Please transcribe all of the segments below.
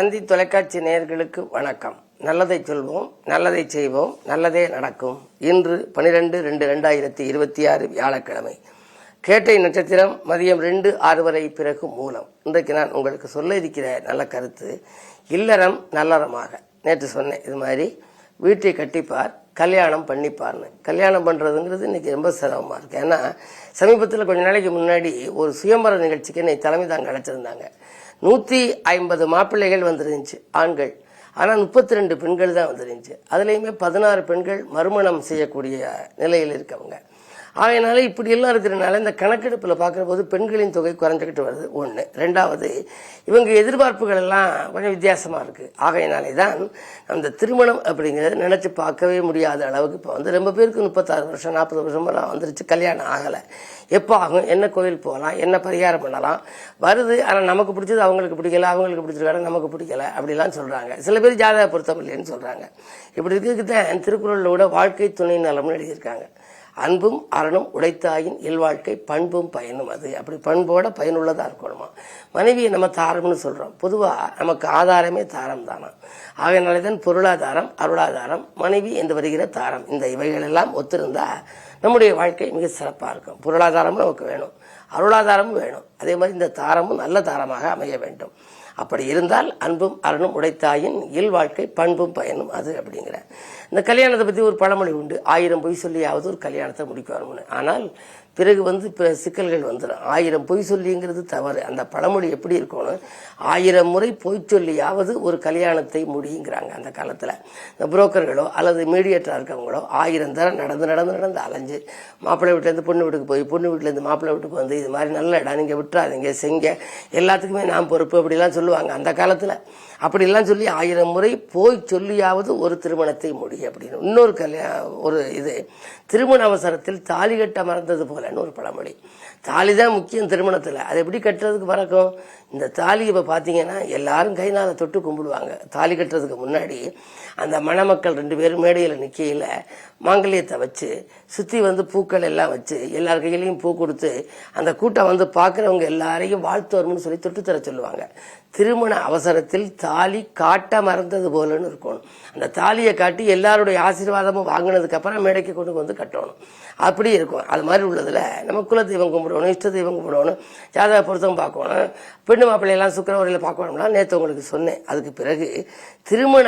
தந்தி தொலைக்காட்சி நேயர்களுக்கு வணக்கம். நல்லதை சொல்வோம், நல்லதை செய்வோம், நல்லதே நடக்கும். இன்று 12/2/2026 வியாழக்கிழமை. கேட்டை நட்சத்திரம் மதியம் 2:06 வரை பிறகு மூலம். இன்றைக்கு நான் உங்களுக்கு சொல்ல இருக்கிற நல்ல கருத்து, இல்லறம் நல்லறமாக. நேற்று சொன்னேன், இது மாதிரி வீட்டை கட்டிப்பார், கல்யாணம் பண்ணிப்பார்னு. கல்யாணம் பண்ணுறதுங்கிறது இன்னைக்கு ரொம்ப சிரமமாக இருக்கு. ஏன்னா சமீபத்தில் கொஞ்ச நாளைக்கு முன்னாடி ஒரு சுயம்பர நிகழ்ச்சிக்கு என்னை தலைமை தாங்க அழைச்சிருந்தாங்க. 150 மாப்பிள்ளைகள் வந்துருந்துச்சு, ஆண்கள். ஆனால் 32 பெண்கள் தான் வந்துருந்துச்சு. அதுலேயுமே 16 பெண்கள் மறுமணம் செய்யக்கூடிய நிலையில் இருக்கவங்க. ஆகையினால இப்படி எல்லாம் இருக்கிறதுனால இந்த கணக்கெடுப்பில் பார்க்குற போது பெண்களின் தொகை குறைஞ்சிக்கிட்டு வருது. ஒன்று. ரெண்டாவது, இவங்க எதிர்பார்ப்புகள் எல்லாம் கொஞ்சம் வித்தியாசமாக இருக்குது. ஆகையினாலே தான் அந்த திருமணம் அப்படிங்கிறது நினச்சி பார்க்கவே முடியாத அளவுக்கு இப்போ வந்து ரொம்ப பேருக்கு 36 வருஷம் 40 வருஷமெல்லாம் வந்துருச்சு, கல்யாணம் ஆகலை. எப்போ ஆகும், என்ன கோயில் போகலாம், என்ன பரிகாரம் பண்ணலாம் வருது. ஆனால் நமக்கு பிடிச்சது அவங்களுக்கு பிடிக்கல, அவங்களுக்கு பிடிச்சிருக்காரு நமக்கு பிடிக்கல அப்படிலாம் சொல்கிறாங்க. சில பேர் ஜாதக பொருத்தம் இல்லைன்னு சொல்கிறாங்க. இப்படி இருக்கிறதுக்கு தான் திருக்குறளில் கூட வாழ்க்கை துணை நலம்னு எழுதியிருக்காங்க. அன்பும் அறனும் உடைத்தாயின் இல்வாழ்க்கை பண்பும் பயனும் அது. அப்படி பண்போட பயனுள்ளதாக இருக்கணுமா. மனைவியை நம்ம தாரம்னு சொல்கிறோம். பொதுவாக நமக்கு ஆதாரமே தாரம் தானா. ஆகையினாலே தான் பொருளாதாரம், அருளாதாரம், மனைவி என்று வருகிற தாரம், இந்த இவைகள் எல்லாம் ஒத்திருந்தா நம்முடைய வாழ்க்கை மிக சிறப்பாக இருக்கும். பொருளாதாரமும் நமக்கு வேணும், அருளாதாரமும் வேணும். அதே மாதிரி இந்த தாரமும் நல்ல தாரமாக அமைய வேண்டும். அப்படி இருந்தால் அன்பும் அறனும் உடைத்தாயின் இல் வாழ்க்கை பண்பும் பயனும் அது அப்படிங்கிற. இந்த கல்யாணத்தை பற்றி ஒரு பழமொழி உண்டு, 1000 பொய் சொல்லியாவது ஒரு கல்யாணத்தை முடிக்க வரணும்னு. ஆனால் பிறகு வந்து சிக்கல்கள் வந்துடும். 1000 பொய் சொல்லிங்கிறது தவறு. அந்த பழமொழி எப்படி இருக்கணும், 1000 முறை பொய் சொல்லியாவது ஒரு கல்யாணத்தை முடியுங்கிறாங்க. அந்த காலத்தில் இந்த புரோக்கர்களோ அல்லது மீடியேட்டராக இருக்கவங்களோ 1000 தரம் நடந்து அலைஞ்சு மாப்பிள்ளை வீட்டிலேருந்து பொண்ணு வீட்டுக்கு போய், பொண்ணு வீட்டிலேருந்து மாப்பிள்ளை வீட்டுக்கு வந்து, இது மாதிரி நல்ல இடம் நீங்கள் விட்டுறாதீங்க, செங்க, எல்லாத்துக்குமே நான் பொறுப்பு அப்படிலாம் சொல்லுவாங்க அந்த காலத்தில். அப்படிலாம் சொல்லி 1000 முறை போய் சொல்லியாவது ஒரு திருமணத்தை முடியும் அப்படின்னு. இன்னொரு ஒரு இது, திருமண அவசரத்தில் தாலி கட்ட மறந்தது போலன்னு ஒரு பழமொழி. தாலி தான் முக்கியம் திருமணத்தில். அது எப்படி கட்டுறதுக்கு மறக்கும்? இந்த தாலி இப்போ பார்த்தீங்கன்னா எல்லாரும் கைநாள தொட்டு கும்பிடுவாங்க. தாலி கட்டுறதுக்கு முன்னாடி அந்த மணமக்கள் 2 பேரும் மேடையில் நிற்கையில் மாங்கல்யத்தை வச்சு சுற்றி வந்து பூக்கள் எல்லாம் வச்சு எல்லார் கையிலையும் பூ கொடுத்து அந்த கூட்டம் வந்து பார்க்குறவங்க எல்லாரையும் வாழ்த்து வரும்னு சொல்லி தொட்டு தர சொல்லுவாங்க. திருமண அவசரத்தில் தாலி காட்ட மறந்தது போலன்னு இருக்கணும். அந்த தாலியை காட்டி எல்லாருடைய ஆசீர்வாதமும் வாங்கினதுக்கு அப்புறம் மேடைக்கு கொண்டு வந்து கட்டணும். அப்படி இருக்கும். அது மாதிரி உள்ளதில் நம்ம குல தெய்வம் கும்பிடணும், இஷ்ட தெய்வம் கும்பிடணும், ஜாதக பொருத்தம் பார்க்கணும், பெண்ணு மாப்பிள்ளையெல்லாம் சுக்கரவரையில் பார்க்கணும்லாம் நேற்று உங்களுக்கு சொன்னேன். அதுக்கு பிறகு திருமண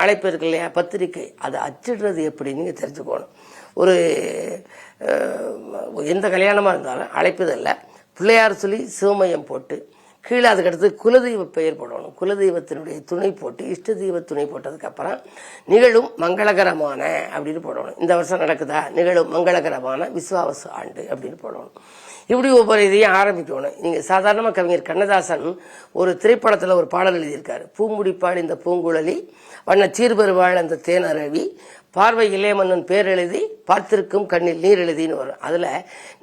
அழைப்பு இருக்கு இல்லையா, பத்திரிக்கை, அதை அச்சிடுறது எப்படின்னு நீங்கள் தெரிஞ்சுக்கணும். ஒரு எந்த கல்யாணமாக இருந்தாலும் அழைப்பதில்லை, பிள்ளையார் சொல்லி சிவமயம் போட்டு கீழே அதுக்கடுத்து குலதெய்வ பெயர் போடணும். குலதெய்வத்தினுடைய துணை போட்டு இஷ்ட தெய்வ துணை போட்டதுக்கப்புறம் நிகழும் மங்களகரமான அப்படின்னு போடணும். இந்த வருஷம் நடக்குதா, நிகழும் மங்களகரமான விஸ்வாவசு ஆண்டு அப்படின்னு போடணும். இப்படி ஒவ்வொரு இதையும் ஆரம்பிக்கணும். நீங்கள் சாதாரணமாக கவிஞர் கண்ணதாசன் ஒரு திரைப்படத்தில் ஒரு பாடல் எழுதியிருக்காரு. பூமுடிப்பாள் இந்த பூங்குழலி, வண்ண சீர்பெருவாள் அந்த தேனரவி, பார்வை இளையமன்னன் பேர் எழுதி பார்த்திருக்கும் கண்ணில் நீர் எழுதின்னு வரும். அதில்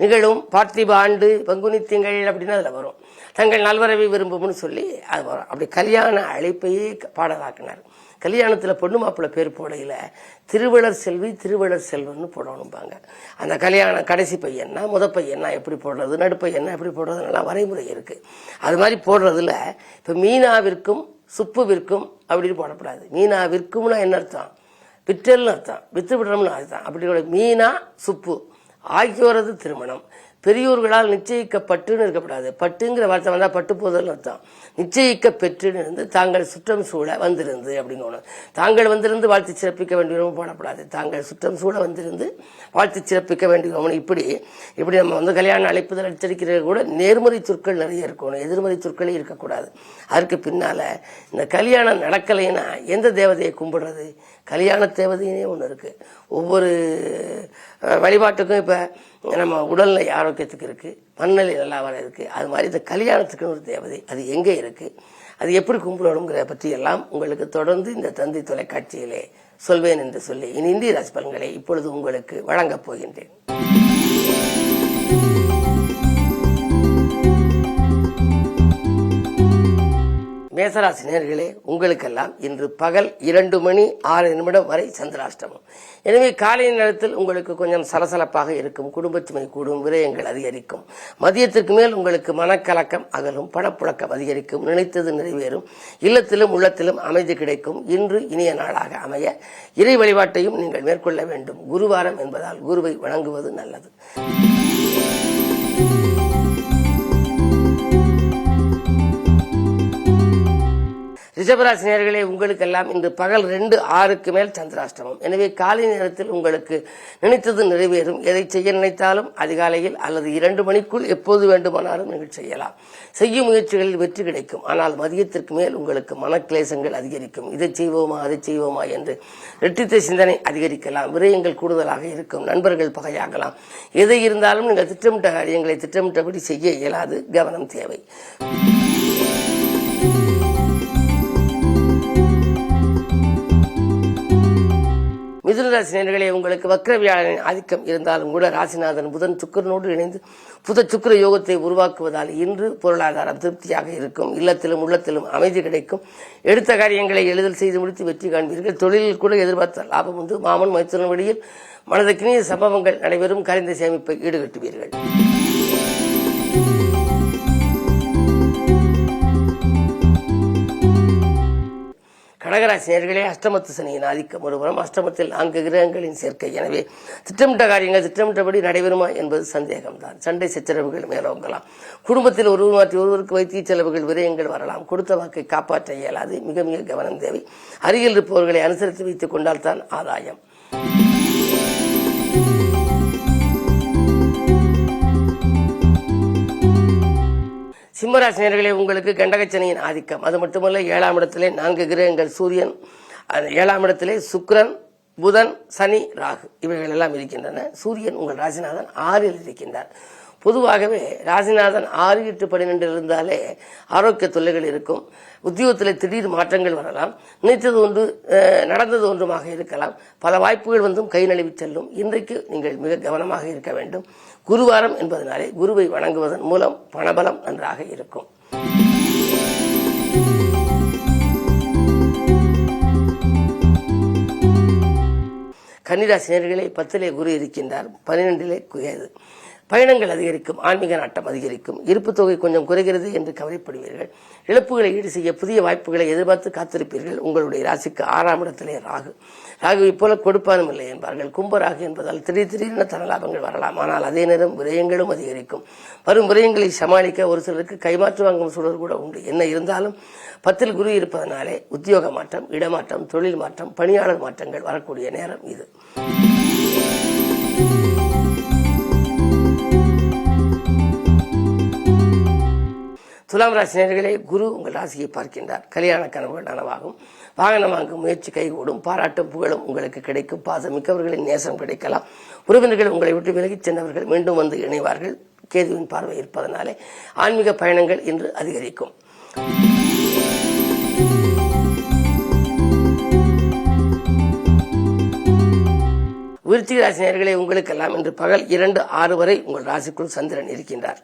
நிகழும் பார்த்திப ஆண்டு பங்குனி திங்கள் அப்படின்னு அதில் வரும். தங்கள் நல்வரவை விரும்பும்னு சொல்லி அது வரும். அப்படி கல்யாண அழைப்பையே பாடலாக்கினார். கல்யாணத்தில் பொண்ணு மாப்பிள்ளை பேர் போடையில் திருவளர் செல்வி திருவளர் செல்வன்னு போடணும்பாங்க. அந்த கல்யாணம் கடைசி பையன்னா முத பையன்னா எப்படி போடுறது, நடுப்பையன்னா எப்படி போடுறதுலாம் வரைமுறை இருக்குது. அது மாதிரி போடுறதுல இப்போ மீனாவிற்கும் சுப்புவிற்கும் அப்படின்னு போடக்கூடாது. மீனாவிற்கும்னா என்ன அர்த்தம், விற்றல்னு அர்த்தம், வித்து விடுறோம்னு அர்த்தம். அப்படி மீனா சுப்பு ஆகியோரது திருமணம் பெரியோர்களால் நிச்சயிக்கப்பட்டுன்னு இருக்கக்கூடாது. பட்டுங்கிற வார்த்தை வந்தால் பட்டு போதல் அர்த்தம். நிச்சயிக்க பெற்றுன்னு இருந்து தாங்கள் சுற்றம் சூழ வந்திருந்து அப்படின்னு. தாங்கள் வந்திருந்து வாழ்த்து சிறப்பிக்க வேண்டியவரும் போடக்கூடாது. தாங்கள் சுற்றம் சூழ வந்திருந்து வாழ்த்து சிறப்பிக்க வேண்டியவங்க. இப்படி நம்ம வந்து கல்யாண அழைப்புதல் அச்சரிக்கிறது கூட நேர்மறை சொற்கள் நிறைய இருக்கணும், எதிர்மறை சொற்களே இருக்கக்கூடாது. அதற்கு பின்னால இந்த கல்யாணம் நடக்கலைன்னா எந்த தேவதையை கும்பிடுறது, கல்யாண தேவதையினே ஒன்று இருக்கு. ஒவ்வொரு வழிபாட்டுக்கும் இப்போ நம்ம உடல்நிலை ஆரோக்கியத்துக்கு இருக்கு, மனநிலை நல்லா வர இருக்கு. அது மாதிரி இந்த கல்யாணத்துக்குன்னு ஒரு தேவதை, அது எங்கே இருக்கு, அது எப்படி கும்பிடணுங்கிறத பற்றி எல்லாம் உங்களுக்கு தொடர்ந்து இந்த தந்தி தொலைக்காட்சியிலே சொல்வேன் என்று சொல்லி இனி இந்திய ராசி பலன்களை இப்பொழுது உங்களுக்கு வழங்கப் போகின்றேன். மேசராசி நேயர்களே, உங்களுக்கெல்லாம் இன்று பகல் 2:06 வரை சந்திராஷ்டமம். எனவே காலை நேரத்தில் உங்களுக்கு கொஞ்சம் சலசலப்பாக இருக்கும், குடும்பச்சுமை கூடும், விரயங்கள் அதிகரிக்கும். மதியத்திற்கு மேல் உங்களுக்கு மனக்கலக்கம் அகலும், பணப்புழக்கம் அதிகரிக்கும், நினைத்தது நிறைவேறும், இல்லத்திலும் உள்ளத்திலும் அமைதி கிடைக்கும். இன்று இனிய நாளாக அமைய இறை வழிபாட்டையும் நீங்கள் மேற்கொள்ள வேண்டும். குருவாரம் என்பதால் குருவை வணங்குவது நல்லது. ரிஷபராசி நேயர்களே, உங்களுக்கெல்லாம் இன்று பகல் 2:06 மேல் சந்திராஷ்டமம். எனவே காலை நேரத்தில் உங்களுக்கு நினைத்தது நிறைவேறும். எதை செய்ய நினைத்தாலும் அதிகாலையில் அல்லது 2 மணிக்குள் எப்போது வேண்டுமானாலும் நீங்கள் செய்யலாம். செய்யும் முயற்சிகளில் வெற்றி கிடைக்கும். ஆனால் மதியத்திற்கு மேல் உங்களுக்கு மனக்லேசங்கள் அதிகரிக்கும். இதை செய்வோமா அதை செய்வோமா என்று இரட்டித்த சிந்தனை அதிகரிக்கலாம். விரயங்கள் கூடுதலாக இருக்கும். நண்பர்கள் பகையாகலாம். எதை இருந்தாலும் நீங்கள் திட்டமிட்ட காரியங்களை திட்டமிட்டபடி செய்ய இயலாது. கவனம் தேவை. மிதுனராசி நேயர்களே, உங்களுக்கு வக்ர வியாழனின் ஆதிக்கம் இருந்தாலும் கூட ராசிநாதன் புதன் சுக்கிரனோடு இணைந்து புத சுக்கிர யோகத்தை உருவாக்குவதால் இன்று பொருளாதாரம் திருப்தியாக இருக்கும். இல்லத்திலும் உள்ளத்திலும் அமைதி கிடைக்கும். எடுத்த காரியங்களை எளிதில் செய்து முடித்து வெற்றி காண்பீர்கள். தொழிலில் கூட எதிர்பார்த்த லாபம் உண்டு. மாமன் மைத்துனன் வழியில் மனதுக்கினிய சம்பவங்கள் நடைபெறும். கரைந்த சேமிப்பை ஈடுகட்டுவீர்கள். கடகராசி நேயர்களே, அஷ்டமத்து சனியின் ஆதிக்கம் ஒருபுறம், அஷ்டமத்தில் 4 கிரகங்களின் சேர்க்கை. எனவே திட்டமிட்ட காரியங்கள் திட்டமிட்டபடி நடைபெறுமா என்பது சந்தேகம்தான். சண்டை சச்சரவுகள் மேலோங்கலாம். குடும்பத்தில் ஒருவர் மாற்றி ஒருவருக்கு வைத்திய செலவுகள் விரயங்கள் வரலாம். கொடுத்த வாக்கை காப்பாற்ற இயலாது. மிக மிக கவனம் தேவை. அருகில் இருப்பவர்களை அனுசரித்து வைத்துக் கொண்டால் தான் ஆதாயம். சிம்மராசி நேயர்களே, உங்களுக்கு கண்டகச்சனியின் ஆதிக்கம். அது மட்டுமல்ல, 7ஆம் இடத்திலே 4 கிரகங்கள், சூரியன் 7ஆம் இடத்திலே, சுக்கிரன், புதன், சனி, ராகு இவைகள் எல்லாம் இருக்கின்றன. சூரியன் உங்கள் ராசிநாதன் 6ல் இருக்கின்றார். பொதுவாகவே ராசிநாதன் 6, 8, 12 இருந்தாலே ஆரோக்கிய தொல்லைகள் இருக்கும். உத்தியோகத்தில் திடீர் மாற்றங்கள் வரலாம். நினைத்தது ஒன்று நடந்தது ஒன்றுமாக இருக்கலாம். பல வாய்ப்புகள் வந்தும் கை நழுவி செல்லும். இன்றைக்கு நீங்கள் மிக கவனமாக இருக்க வேண்டும். குருவாரம் என்பதனாலே குருவை வணங்குவதன் மூலம் பணபலம் நன்றாக இருக்கும். கன்னிராசி நேயர்களே, 10லே குரு இருக்கின்றார், 12லே கேது. பயணங்கள் அதிகரிக்கும். ஆன்மீக நாட்டம் அதிகரிக்கும். இருப்பு தொகை கொஞ்சம் குறைகிறது என்று கவலைப்படுவீர்கள். இழப்புகளை ஈடு செய்ய புதிய வாய்ப்புகளை எதிர்பார்த்து காத்திருப்பீர்கள். உங்களுடைய ராசிக்கு 6ஆம் இடத்திலே ராகு. ராகுவை போல கொடுப்பானும் இல்லை என்பார்கள். கும்பராகு என்பதால் திடீரென தனலாபங்கள் வரலாம். ஆனால் அதே நேரம் விரயங்களும் அதிகரிக்கும். வரும் விரயங்களை சமாளிக்க ஒரு சிலருக்கு கைமாற்று வாங்கும் சூழல் கூட உண்டு. என்ன இருந்தாலும் 10ல் குரு இருப்பதனாலே உத்தியோக மாற்றம், இடமாற்றம், தொழில் மாற்றம், பணியாளர் மாற்றங்கள் வரக்கூடிய நேரம் இது. துலாம் ராசி நேயர்களே, குரு உங்கள் ராசியை பார்க்கின்றார். கல்யாண கனவுகள் நனவாகும். வாகனம் வாங்கும் முயற்சி கைகூடும். பாராட்டும் புகழும் உங்களுக்கு கிடைக்கும். பாசமிக்கவர்களின் நேசம் கிடைக்கலாம். உறவினர்கள் உங்களை விட்டு விலகிச் சென்றவர்கள் மீண்டும் வந்து இணைவார்கள். கேதுவின் பார்வை இருப்பதனாலே ஆன்மீக பயணங்கள் இன்று அதிகரிக்கும். விருச்சிக ராசி நேயர்களே, உங்களுக்கெல்லாம் இன்று பகல் 2:06 வரை உங்கள் ராசிக்குள் சந்திரன் இருக்கின்றார்.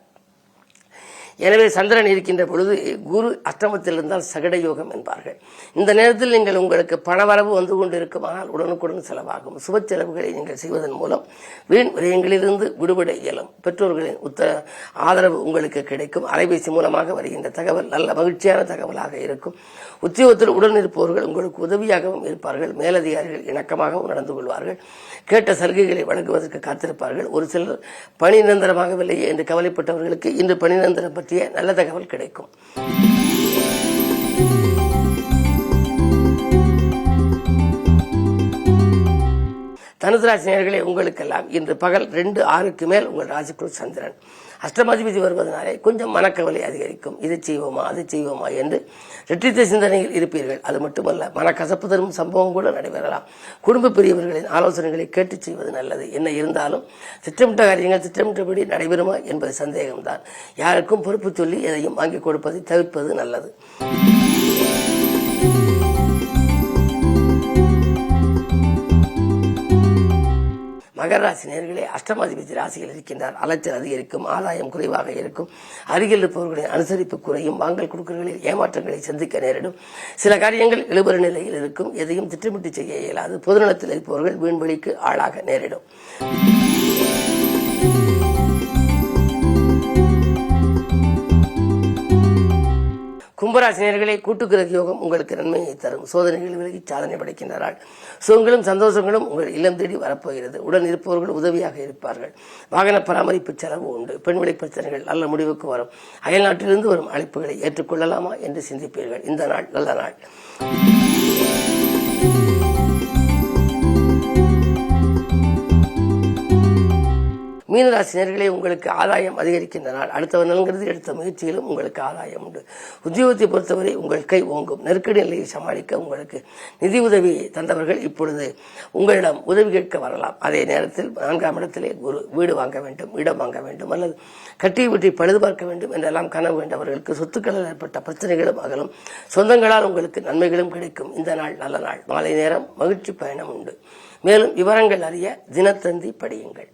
எனவே சந்திரன் இருக்கின்ற பொழுது குரு அஷ்டமத்தில் இருந்தால் சகட யோகம் என்பார்கள். இந்த நேரத்தில் நீங்கள் உங்களுக்கு பணவரவு வந்து கொண்டிருக்கும். ஆனால் உடனுக்குடன் செலவாகும். சுப செலவுகளை நீங்கள் செய்வதன் மூலம் வீண் விரயங்களிலிருந்து விடுபட இயலும். பெற்றோர்களின் ஆதரவு உங்களுக்கு கிடைக்கும். அலைபேசி மூலமாக வருகின்ற தகவல் நல்ல மகிழ்ச்சியான தகவலாக இருக்கும். உத்தியோகத்தில் உடன் இருப்பவர்கள் உங்களுக்கு உதவியாகவும் இருப்பார்கள். மேலதிகாரிகள் இணக்கமாகவும் நடந்து கொள்வார்கள். கேட்ட சலுகைகளை வழங்குவதற்கு காத்திருப்பார்கள். ஒரு சிலர் பணி நிரந்தரமாகவில்லையே என்று கவலைப்பட்டவர்களுக்கு இன்று பணி நிரந்தரம் பற்றிய நல்ல தகவல் கிடைக்கும். தனுசு ராசி நேயர்களே, உங்களுக்கெல்லாம் இன்று பகல் 2:06 மேல் உங்கள் ராசிக்குள் சந்திரன். அஷ்டமாதிபதி வருவதனாலே கொஞ்சம் மனக்கவலை அதிகரிக்கும். இதை செய்வோமா அதை செய்வோமா என்று இரட்டித்த சிந்தனையில் இருப்பீர்கள். அது மட்டுமல்ல, மனக்கசப்பு தரும் சம்பவம் கூட நடைபெறலாம். குடும்ப பெரியவர்களின் ஆலோசனைகளை கேட்டு செய்வது நல்லது. என்ன இருந்தாலும் திட்டமிட்ட காரியங்கள் திட்டமிட்டபடி நடைபெறுமா என்பது சந்தேகம்தான். யாருக்கும் பொறுப்பு சொல்லி எதையும் வாங்கி கொடுப்பதை தவிர்ப்பது நல்லது. மகர ராசி நேயர்களே, அஷ்டமாதிபதி ராசியில் இருக்கின்றார். அலைச்சல் அதிகரிக்கும், ஆதாயம் குறைவாக இருக்கும், அருகில் இருப்பவர்களின் அனுசரிப்பு குறையும், வாங்கல் கொடுக்கல்களில் ஏமாற்றங்களை சந்திக்க நேரிடும், சில காரியங்கள் இழுபறி நிலையில் இருக்கும், எதையும் திட்டமிட்டு செய்ய இயலாது, பொதுநலத்தில் இருப்பவர்கள் வீண்வழிக்கு ஆளாக நேரிடும். கும்பராசினியர்களே, கூட்டுக்கிரக யோகம் உங்களுக்கு நன்மையை தரும். சோதனைகள் விலகி சாதனை படைக்கின்றார்கள். சுகங்களும் சந்தோஷங்களும் உங்கள் இல்லம் தேடி வரப்போகிறது. உடன் இருப்பவர்கள் உதவியாக இருப்பார்கள். வாகன பராமரிப்பு செலவு உண்டு. பெண்வெளி பிரச்சனைகள் நல்ல முடிவுக்கு வரும். அயல் நாட்டிலிருந்து வரும் அழைப்புகளை ஏற்றுக்கொள்ளலாமா என்று சிந்திப்பீர்கள். இந்த நாள் நல்ல நாள். மீனராசி நேயர்களே, உங்களுக்கு ஆதாயம் அதிகரிக்கின்ற நாள். அடுத்தவர் நலன்கிறது எடுத்த முயற்சியிலும் உங்களுக்கு ஆதாயம் உண்டு. உத்தியோகத்தை பொறுத்தவரை உங்கள் கை ஓங்கும். நெருக்கடி நிலையை சமாளிக்க உங்களுக்கு நிதி உதவி தந்தவர்கள் இப்பொழுது உங்களிடம் உதவி கேட்க வரலாம். அதே நேரத்தில் 4ஆம் இடத்திலே ஒரு வீடு வாங்க வேண்டும், இடம் வாங்க வேண்டும், அல்லது கட்டி வீட்டை பழுது பார்க்க வேண்டும் என்றெல்லாம் கனவு வேண்டவர்களுக்கு சொத்துக்களில் ஏற்பட்ட பிரச்சனைகளும் அகலும். சொந்தங்களால் உங்களுக்கு நன்மைகளும் கிடைக்கும். இந்த நாள் நல்ல நாள். மாலை நேரம் மகிழ்ச்சி பயணம் உண்டு. மேலும் விவரங்கள் அறிய தினத்தந்தி படியுங்கள்.